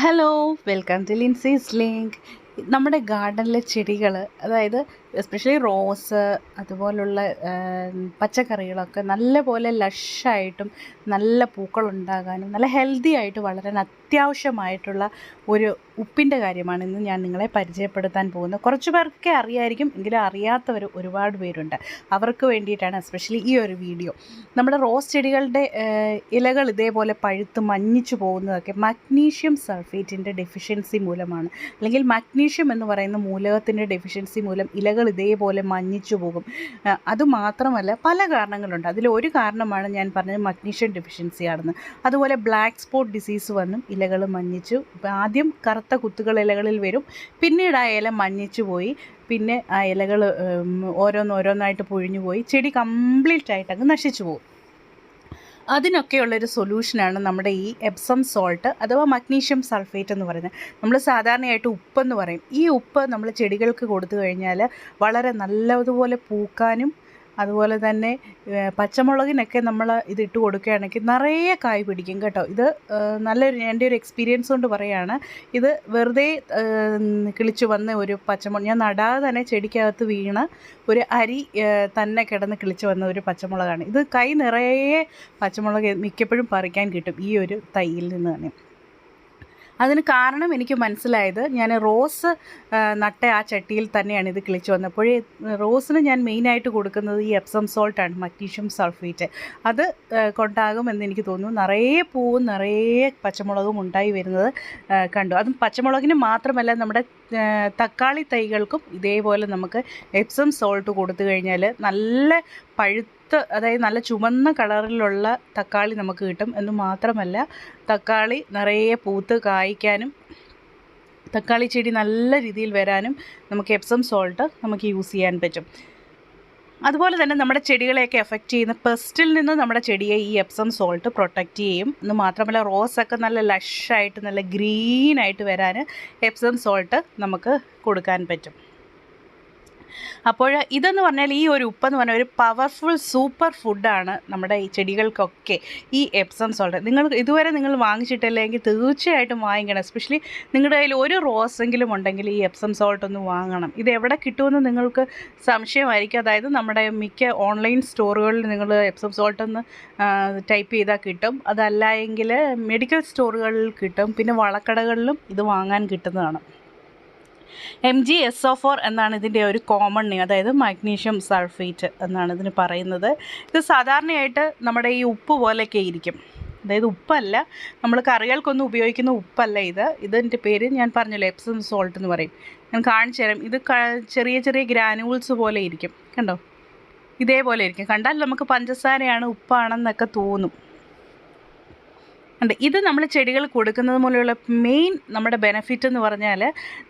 Hello, welcome to Lincy's link. നമ്മുടെ ഗാർഡനിലെ ചെടികൾ, അതായത് എസ്പെഷ്യലി റോസ് അതുപോലുള്ള പച്ചക്കറികളൊക്കെ നല്ലപോലെ ലഷായിട്ടും നല്ല പൂക്കളുണ്ടാകാനും നല്ല ഹെൽത്തി ആയിട്ട് വളരാൻ അത്യാവശ്യമായിട്ടുള്ള ഒരു ഉപ്പിൻ്റെ കാര്യമാണ് ഇന്ന് ഞാൻ നിങ്ങളെ പരിചയപ്പെടുത്താൻ പോകുന്നത്. കുറച്ച് പേർക്കൊക്കെ അറിയായിരിക്കും, എങ്കിലും അറിയാത്തവർ ഒരുപാട് പേരുണ്ട്. അവർക്ക് വേണ്ടിയിട്ടാണ് എസ്പെഷ്യലി ഈ ഒരു വീഡിയോ. നമ്മുടെ റോസ് ചെടികളുടെ ഇലകൾ ഇതേപോലെ പഴുത്ത് മഞ്ഞിച്ചു പോകുന്നതൊക്കെ മഗ്നീഷ്യം സൾഫേറ്റിൻ്റെ ഡെഫിഷ്യൻസി മൂലമാണ്. അല്ലെങ്കിൽ മഗ്നീഷ്യം എന്ന് പറയുന്ന മൂലകത്തിൻ്റെ ഡെഫിഷ്യൻസി മൂലം ഇലകൾ ഇതേപോലെ മഞ്ഞിച്ചു പോകും. അതുമാത്രമല്ല, പല കാരണങ്ങളുണ്ട്. അതിലൊരു കാരണമാണ് ഞാൻ പറഞ്ഞത് മഗ്നീഷ്യം ഡെഫിഷ്യൻസി ആണെന്ന്. അതുപോലെ ബ്ലാക്ക് സ്പോട്ട് ഡിസീസ് വന്നും ഇലകൾ മഞ്ഞിച്ചു. ആദ്യം കറുത്ത കുത്തുകൾ ഇലകളിൽ വരും, പിന്നീട് ആ ഇല മഞ്ഞിച്ചു പോയി, പിന്നെ ആ ഇലകൾ ഓരോന്നോരോന്നായിട്ട് പൊഴിഞ്ഞു പോയി ചെടി കംപ്ലീറ്റ് ആയിട്ട് അങ്ങ് നശിച്ചു പോകും. അതിനൊക്കെയുള്ളൊരു സൊല്യൂഷനാണ് നമ്മുടെ ഈ എപ്സം സോൾട്ട് അഥവാ മഗ്നീഷ്യം സൾഫേറ്റ് എന്ന് പറയുന്നത്. നമ്മൾ സാധാരണയായിട്ട് ഉപ്പെന്ന് പറയും. ഈ ഉപ്പ് നമ്മൾ ചെടികൾക്ക് കൊടുത്തു കഴിഞ്ഞാൽ വളരെ നല്ലതുപോലെ പൂക്കാനും അതുപോലെ തന്നെ പച്ചമുളകിനൊക്കെ നമ്മൾ ഇതിട്ട് കൊടുക്കുകയാണെങ്കിൽ നിറയെ കായ് പിടിക്കും കേട്ടോ. ഇത് നല്ലൊരു എൻ്റെ ഒരു എക്സ്പീരിയൻസ് കൊണ്ട് പറയുകയാണ്. ഇത് വെറുതെ കിളിച്ചു വന്ന ഒരു പച്ചമുളക്, ഞാൻ നടാതെ തന്നെ ചെടിക്കകത്ത് വീണ ഒരു അരി തന്നെ കിടന്ന് കിളിച്ചു വന്ന ഒരു പച്ചമുളകാണ് ഇത്. കൈ നിറയെ പച്ചമുളക് മിക്കപ്പോഴും പറിക്കാൻ കിട്ടും ഈ ഒരു തൈയിൽ നിന്ന് തന്നെ. അതിന് കാരണം എനിക്ക് മനസ്സിലായത്, ഞാൻ റോസ് നട്ട ആ ചട്ടിയിൽ തന്നെയാണ് ഇത് കിളിച്ചു വന്നപ്പോഴേ. റോസിന് ഞാൻ മെയിനായിട്ട് കൊടുക്കുന്നത് ഈ എപ്സം സോൾട്ടാണ്, മഗ്നീഷ്യം സൾഫേറ്റ്. അത് കൊണ്ടാകുമെന്ന് എനിക്ക് തോന്നുന്നു. നിറയെ പൂവും നിറയെ പച്ചമുളകും ഉണ്ടായി വരുന്നത് കണ്ടു. അതും പച്ചമുളകിന് മാത്രമല്ല, നമ്മുടെ തക്കാളി തൈകൾക്കും ഇതേപോലെ നമുക്ക് എപ്സം സോൾട്ട് കൊടുത്തു കഴിഞ്ഞാൽ നല്ല അതായത് നല്ല ചുവന്ന കളറിലുള്ള തക്കാളി നമുക്ക് കിട്ടും. എന്ന് മാത്രമല്ല, തക്കാളി നിറയെ പൂത്ത് കായ്ക്കാനും തക്കാളി ചെടി നല്ല രീതിയിൽ വരാനും നമുക്ക് എപ്സം സോൾട്ട് നമുക്ക് യൂസ് ചെയ്യാൻ പറ്റും. അതുപോലെ തന്നെ നമ്മുടെ ചെടികളെയൊക്കെ എഫക്റ്റ് ചെയ്യുന്ന പെസ്റ്റിൽ നിന്ന് നമ്മുടെ ചെടിയെ ഈ എപ്സം സോൾട്ട് പ്രൊട്ടക്റ്റ് ചെയ്യും. എന്ന് മാത്രമല്ല, റോസൊക്കെ നല്ല ലഷായിട്ട് നല്ല ഗ്രീനായിട്ട് വരാൻ എപ്സം സോൾട്ട് നമുക്ക് കൊടുക്കാൻ പറ്റും. അപ്പോൾ ഇതെന്ന് പറഞ്ഞാൽ, ഈ ഒരു ഉപ്പെന്ന് പറഞ്ഞാൽ ഒരു പവർഫുൾ സൂപ്പർ ഫുഡാണ് നമ്മുടെ ഈ ചെടികൾക്കൊക്കെ ഈ എപ്സം സോൾട്ട്. നിങ്ങൾ വാങ്ങിച്ചിട്ടില്ലെങ്കിൽ തീർച്ചയായിട്ടും വാങ്ങിക്കണം. എസ്പെഷ്യലി നിങ്ങളുടെ കയ്യിൽ ഒരു റോസെങ്കിലും ഉണ്ടെങ്കിൽ ഈ എപ്സം സോൾട്ട് ഒന്ന് വാങ്ങണം. ഇത് എവിടെ കിട്ടുമെന്ന് നിങ്ങൾക്ക് സംശയമായിരിക്കും. അതായത് നമ്മുടെ മിക്ക ഓൺലൈൻ സ്റ്റോറുകളിൽ നിങ്ങൾ എപ്സം സോൾട്ട് ഒന്ന് ടൈപ്പ് ചെയ്താൽ കിട്ടും. അതല്ല എങ്കിൽ മെഡിക്കൽ സ്റ്റോറുകളിൽ കിട്ടും. പിന്നെ വളക്കടകളിലും ഇത് വാങ്ങാൻ കിട്ടുന്നതാണ്. MgSO4 എന്നാണ് ഇതിൻ്റെ ഒരു കോമൺ നെയിം, അതായത് മഗ്നീഷ്യം സൾഫേറ്റ് എന്നാണ് ഇതിന് പറയുന്നത്. ഇത് സാധാരണയായിട്ട് നമ്മുടെ ഈ ഉപ്പ് പോലെയൊക്കെ ഇരിക്കും. അതായത് ഉപ്പല്ല, നമ്മൾ കറികൾക്കൊന്നും ഉപയോഗിക്കുന്ന ഉപ്പല്ല ഇതിൻ്റെ പേര് ഞാൻ പറഞ്ഞല്ലോ, എപ്സം സോൾട്ട് എന്ന് പറയും. ഞാൻ കാണിച്ചു തരാം. ഇത് ചെറിയ ചെറിയ ഗ്രാനുൾസ് പോലെ ഇരിക്കും, കണ്ടോ? ഇതേപോലെ ഇരിക്കും. കണ്ടാൽ നമുക്ക് പഞ്ചസാരയാണ്, ഉപ്പാണെന്നൊക്കെ തോന്നും. ഇത് നമ്മൾ ചെടികൾ കൊടുക്കുന്നത് മൂലമുള്ള മെയിൻ നമ്മുടെ ബെനഫിറ്റ് എന്ന് പറഞ്ഞാൽ,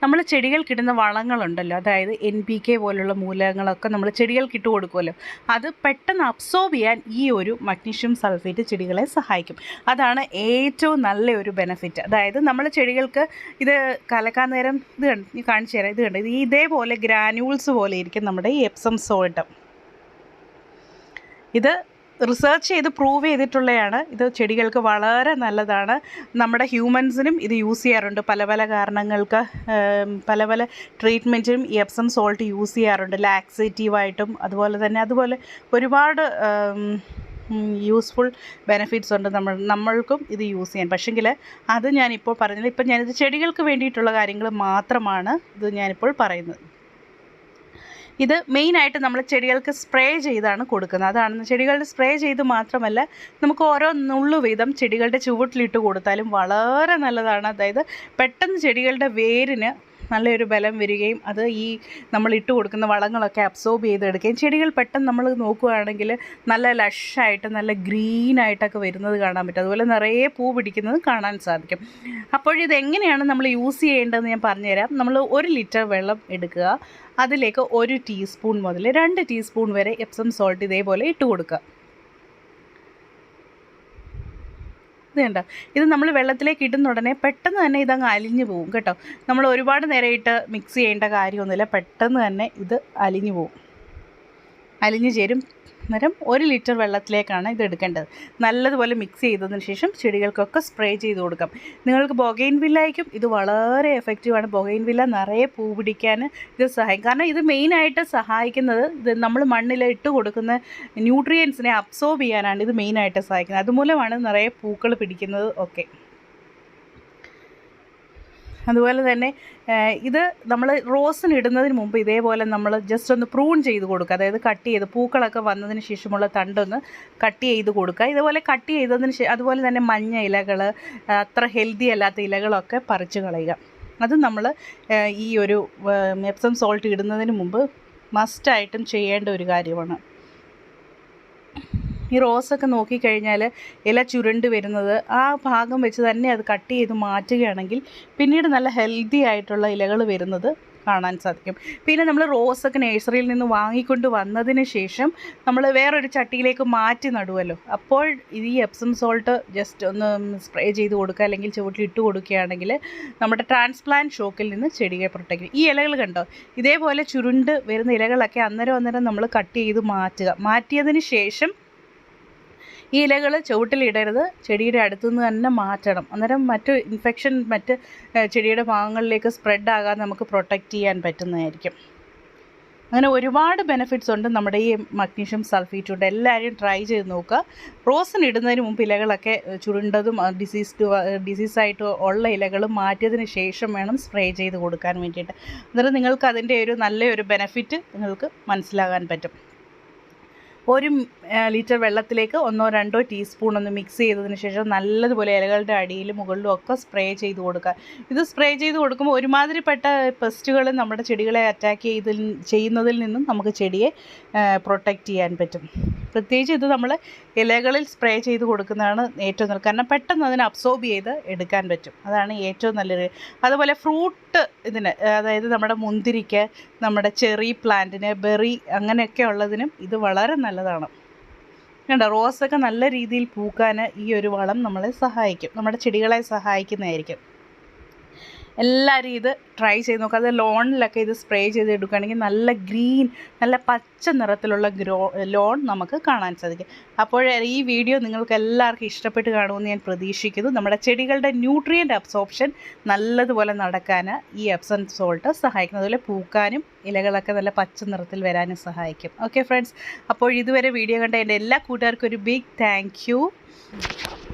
നമ്മൾ ചെടികൾക്കിടുന്ന വളങ്ങളുണ്ടല്ലോ, അതായത് NPK പോലുള്ള മൂലകങ്ങളൊക്കെ നമ്മൾ ചെടികൾക്കിട്ട് കൊടുക്കുമല്ലോ, അത് പെട്ടെന്ന് അബ്സോർബ് ചെയ്യാൻ ഈ ഒരു മഗ്നീഷ്യം സൾഫേറ്റ് ചെടികളെ സഹായിക്കും. അതാണ് ഏറ്റവും നല്ല ഒരു ബെനഫിറ്റ്. അതായത് നമ്മൾ ചെടികൾക്ക് ഇത് കലക്കാൻ നേരം ഇത് കാണിച്ചു തരാം. ഇത് കണ്ട് ഇതേപോലെ ഗ്രാനുൾസ് പോലെ ഇരിക്കും നമ്മുടെ ഈ എപ്സം സോൾട്ട്. ഇത് റിസർച്ച് ചെയ്ത് പ്രൂവ് ചെയ്തിട്ടുള്ളതാണ്. ഇത് ചെടികൾക്ക് വളരെ നല്ലതാണ്. നമ്മുടെ ഹ്യൂമൻസിനും ഇത് യൂസ് ചെയ്യാറുണ്ട്. പല പല കാരണങ്ങൾക്ക് പല പല ട്രീറ്റ്മെൻറ്റിനും ഈ എപ്സം സോൾട്ട് യൂസ് ചെയ്യാറുണ്ട്. ലാക്സേറ്റീവായിട്ടും അതുപോലെ ഒരുപാട് യൂസ്ഫുൾ ബെനഫിറ്റ്സ് ഉണ്ട് നമ്മൾക്കും ഇത് യൂസ് ചെയ്യാൻ. പക്ഷെങ്കിൽ അത് ഞാനിപ്പോൾ പറഞ്ഞില്ല. ഇപ്പം ഞാനിത് ചെടികൾക്ക് വേണ്ടിയിട്ടുള്ള കാര്യങ്ങൾ മാത്രമാണ് ഇത് ഞാനിപ്പോൾ പറയുന്നത്. ഇത് മെയിനായിട്ട് നമ്മൾ ചെടികൾക്ക് സ്പ്രേ ചെയ്താണ് കൊടുക്കുന്നത്. അതാണ് ചെടികളുടെ സ്പ്രേ ചെയ്ത് മാത്രമല്ല, നമുക്ക് ഓരോ നുള്ളു വീതം ചെടികളുടെ ചുവട്ടിലിട്ട് കൊടുത്താലും വളരെ നല്ലതാണ്. അതായത് പെട്ടെന്ന് ചെടികളുടെ വേരിന് നല്ലൊരു ബലം വരികയും അത് ഈ നമ്മൾ ഇട്ട് കൊടുക്കുന്ന വളങ്ങളൊക്കെ അബ്സോർബ് ചെയ്തെടുക്കുകയും ചെടികൾ പെട്ടെന്ന് നമ്മൾ നോക്കുകയാണെങ്കിൽ നല്ല ലഷായിട്ട് നല്ല ഗ്രീനായിട്ടൊക്കെ വരുന്നത് കാണാൻ പറ്റും. അതുപോലെ നിറയെ പൂ പിടിക്കുന്നത് കാണാൻ സാധിക്കും. അപ്പോഴിതെങ്ങനെയാണ് നമ്മൾ യൂസ് ചെയ്യേണ്ടതെന്ന് ഞാൻ പറഞ്ഞുതരാം. നമ്മൾ 1 ലിറ്റർ വെള്ളം എടുക്കുക. അതിലേക്ക് 1 ടീസ്പൂൺ മുതൽ 2 ടീസ്പൂൺ വരെ എപ്സം സോൾട്ട് ഇതേപോലെ ഇട്ട് കൊടുക്കുക. വേണ്ട, ഇത് നമ്മൾ വെള്ളത്തിലേക്ക് ഇടുന്ന ഉടനെ പെട്ടെന്ന് തന്നെ ഇതങ്ങ് അലിഞ്ഞു പോകും കേട്ടോ. നമ്മൾ ഒരുപാട് നേരം ഇട്ട് മിക്സ് ചെയ്യേണ്ട കാര്യമൊന്നുമില്ല, പെട്ടെന്ന് തന്നെ ഇത് അലിഞ്ഞു പോകും. അലിഞ്ഞു ചേരും. അന്നേരം 1 ലിറ്റർ വെള്ളത്തിലേക്കാണ് ഇത് എടുക്കേണ്ടത്. നല്ലതുപോലെ മിക്സ് ചെയ്തതിന് ശേഷം ചെടികൾക്കൊക്കെ സ്പ്രേ ചെയ്ത് കൊടുക്കാം. നിങ്ങൾക്ക് ബൊഗെയിൻവില്ലയ്ക്കും ഇത് വളരെ എഫക്റ്റീവാണ്. ബൊഗെയിൻവില്ല നിറയെ പൂ പിടിക്കാൻ ഇത് സഹായിക്കും. കാരണം ഇത് മെയിനായിട്ട് സഹായിക്കുന്നത് ഇത് നമ്മൾ മണ്ണിൽ ഇട്ട് കൊടുക്കുന്ന ന്യൂട്രിയൻസിനെ അബ്സോർബ് ചെയ്യാനാണ് ഇത് മെയിനായിട്ട് സഹായിക്കുന്നത്. അതുമൂലമാണ് നിറയെ പൂക്കൾ പിടിക്കുന്നത് ഒക്കെ. അതുപോലെ തന്നെ ഇത് നമ്മൾ റോസിന് ഇടുന്നതിന് മുമ്പ് ഇതേപോലെ നമ്മൾ ജസ്റ്റ് ഒന്ന് പ്രൂൺ ചെയ്ത് കൊടുക്കുക. അതായത് കട്ട് ചെയ്ത് പൂക്കളൊക്കെ വന്നതിന് ശേഷമുള്ള തണ്ടൊന്ന് കട്ട് ചെയ്ത് കൊടുക്കുക. ഇതുപോലെ കട്ട് ചെയ്തതിന് അതുപോലെ തന്നെ മഞ്ഞ ഇലകൾ, അത്ര ഹെൽത്തി അല്ലാത്ത ഇലകളൊക്കെ പറിച്ച് കളയുക. അത് നമ്മൾ ഈ ഒരു എപ്സം സോൾട്ട് ഇടുന്നതിന് മുമ്പ് മസ്റ്റായിട്ടും ചെയ്യേണ്ട ഒരു കാര്യമാണ്. ഈ റോസൊക്കെ നോക്കിക്കഴിഞ്ഞാൽ ഇല ചുരുണ്ട് വരുന്നത് ആ ഭാഗം വെച്ച് തന്നെ അത് കട്ട് ചെയ്ത് മാറ്റുകയാണെങ്കിൽ പിന്നീട് നല്ല ഹെൽത്തി ആയിട്ടുള്ള ഇലകൾ വരുന്നത് കാണാൻ സാധിക്കും. പിന്നെ നമ്മൾ റോസൊക്കെ നഴ്സറിയിൽ നിന്ന് വാങ്ങിക്കൊണ്ട് വന്നതിന് ശേഷം നമ്മൾ വേറൊരു ചട്ടിയിലേക്ക് മാറ്റി നടുവല്ലോ, അപ്പോൾ ഈ എപ്സം സോൾട്ട് ജസ്റ്റ് ഒന്ന് സ്പ്രേ ചെയ്ത് കൊടുക്കുക, അല്ലെങ്കിൽ ചുവട്ടിൽ ഇട്ട് കൊടുക്കുകയാണെങ്കിൽ നമ്മുടെ ട്രാൻസ്പ്ലാന്റ് ഷോക്കിൽ നിന്ന് ചെടിയെ പ്രൊട്ടക്റ്റ് ചെയ്യും. ഈ ഇലകൾ കണ്ടോ, ഇതേപോലെ ചുരുണ്ട് വരുന്ന ഇലകളൊക്കെ അന്നേരം നമ്മൾ കട്ട് ചെയ്ത് മാറ്റിയതിന് ശേഷം ഈ ഇലകൾ ചുവട്ടിലിടരുത്, ചെടിയുടെ അടുത്തുനിന്ന് തന്നെ മാറ്റണം. അന്നേരം മറ്റ് ഇൻഫെക്ഷൻ മറ്റ് ചെടിയുടെ ഭാഗങ്ങളിലേക്ക് സ്പ്രെഡ് ആകാതെ നമുക്ക് പ്രൊട്ടക്റ്റ് ചെയ്യാൻ പറ്റുന്നതായിരിക്കും. അങ്ങനെ ഒരുപാട് ബെനിഫിറ്റ്സ് ഉണ്ട് നമ്മുടെ ഈ മഗ്നീഷ്യം സൾഫേറ്റ് കൊണ്ട്. എല്ലാവരും ട്രൈ ചെയ്ത് നോക്കുക. റോസിന് ഇടുന്നതിന് മുമ്പ് ഇലകളൊക്കെ ചുരുണ്ടതും ഡിസീസായിട്ട് ഉള്ള ഇലകളും മാറ്റിയതിന് ശേഷം വേണം സ്പ്രേ ചെയ്ത് കൊടുക്കാൻ വേണ്ടിയിട്ട്. അന്നേരം നിങ്ങൾക്ക് അതിൻ്റെ ഒരു നല്ലൊരു ബെനിഫിറ്റ് നിങ്ങൾക്ക് മനസ്സിലാകാൻ പറ്റും. 1 ലിറ്റർ വെള്ളത്തിലേക്ക് 1-2 ടീസ്പൂൺ ഒന്ന് മിക്സ് ചെയ്തതിന് ശേഷം നല്ലതുപോലെ ഇലകളുടെ അടിയിലും മുകളിലും ഒക്കെ സ്പ്രേ ചെയ്ത് കൊടുക്കുക. ഇത് സ്പ്രേ ചെയ്ത് കൊടുക്കുമ്പോൾ ഒരുമാതിരിപ്പെട്ട പെസ്റ്റുകൾ നമ്മുടെ ചെടികളെ അറ്റാക്ക് ചെയ്യുന്നതിൽ നിന്നും നമുക്ക് ചെടിയെ പ്രൊട്ടക്റ്റ് ചെയ്യാൻ പറ്റും. പ്രത്യേകിച്ച് ഇത് നമ്മൾ ഇലകളിൽ സ്പ്രേ ചെയ്ത് കൊടുക്കുന്നതാണ് ഏറ്റവും നല്ലത്. കാരണം പെട്ടെന്ന് അതിനെ അബ്സോർബ് ചെയ്ത് എടുക്കാൻ പറ്റും. അതാണ് ഏറ്റവും നല്ലൊരു. അതുപോലെ ഫ്രൂട്ട് ഇതിന്, അതായത് നമ്മുടെ മുന്തിരിക്ക്, നമ്മുടെ ചെറി പ്ലാന്റിന്, ബെറി അങ്ങനെയൊക്കെ ഉള്ളതിനും ഇത് വളരെ നല്ലതാണ്. കണ്ടോ, റോസൊക്കെ നല്ല രീതിയിൽ പൂക്കാൻ ഈ ഒരു വളം നമ്മളെ സഹായിക്കും, നമ്മുടെ ചെടികളെ സഹായിക്കുന്നതായിരിക്കും. എല്ലാവരും ഇത് ട്രൈ ചെയ്ത് നോക്കുക. അത് ലോണിലൊക്കെ ഇത് സ്പ്രേ ചെയ്ത് എടുക്കുകയാണെങ്കിൽ നല്ല ഗ്രീൻ, നല്ല പച്ച നിറത്തിലുള്ള ലോൺ നമുക്ക് കാണാൻ സാധിക്കും. അപ്പോൾ ഈ വീഡിയോ നിങ്ങൾക്ക് എല്ലാവർക്കും ഇഷ്ടപ്പെട്ട് കാണുമെന്ന് ഞാൻ പ്രതീക്ഷിക്കുന്നു. നമ്മുടെ ചെടികളുടെ ന്യൂട്രിയൻ്റ് അബ്സോർപ്ഷൻ നല്ലതുപോലെ നടക്കാൻ ഈ എപ്സം സോൾട്ട് സഹായിക്കും. അതുപോലെ പൂക്കാനും ഇലകളൊക്കെ നല്ല പച്ച നിറത്തിൽ വരാനും സഹായിക്കും. ഓക്കെ ഫ്രണ്ട്സ്, അപ്പോൾ ഇതുവരെ വീഡിയോ കണ്ട എൻ്റെ എല്ലാ കൂട്ടുകാർക്കും ഒരു ബിഗ് താങ്ക് യു.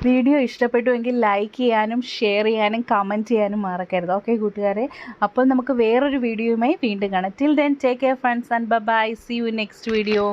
വീഡിയോ ഇഷ്ടപ്പെട്ടുവെങ്കിൽ ലൈക്ക് ചെയ്യാനും ഷെയർ ചെയ്യാനും കമൻറ്റ് ചെയ്യാനും മറക്കരുത്. ഓക്കെ കൂട്ടുകാരെ, അപ്പോൾ നമുക്ക് വേറൊരു വീഡിയോയുമായി വീണ്ടും കാണാം. Till then take care friends and bye. See you next video.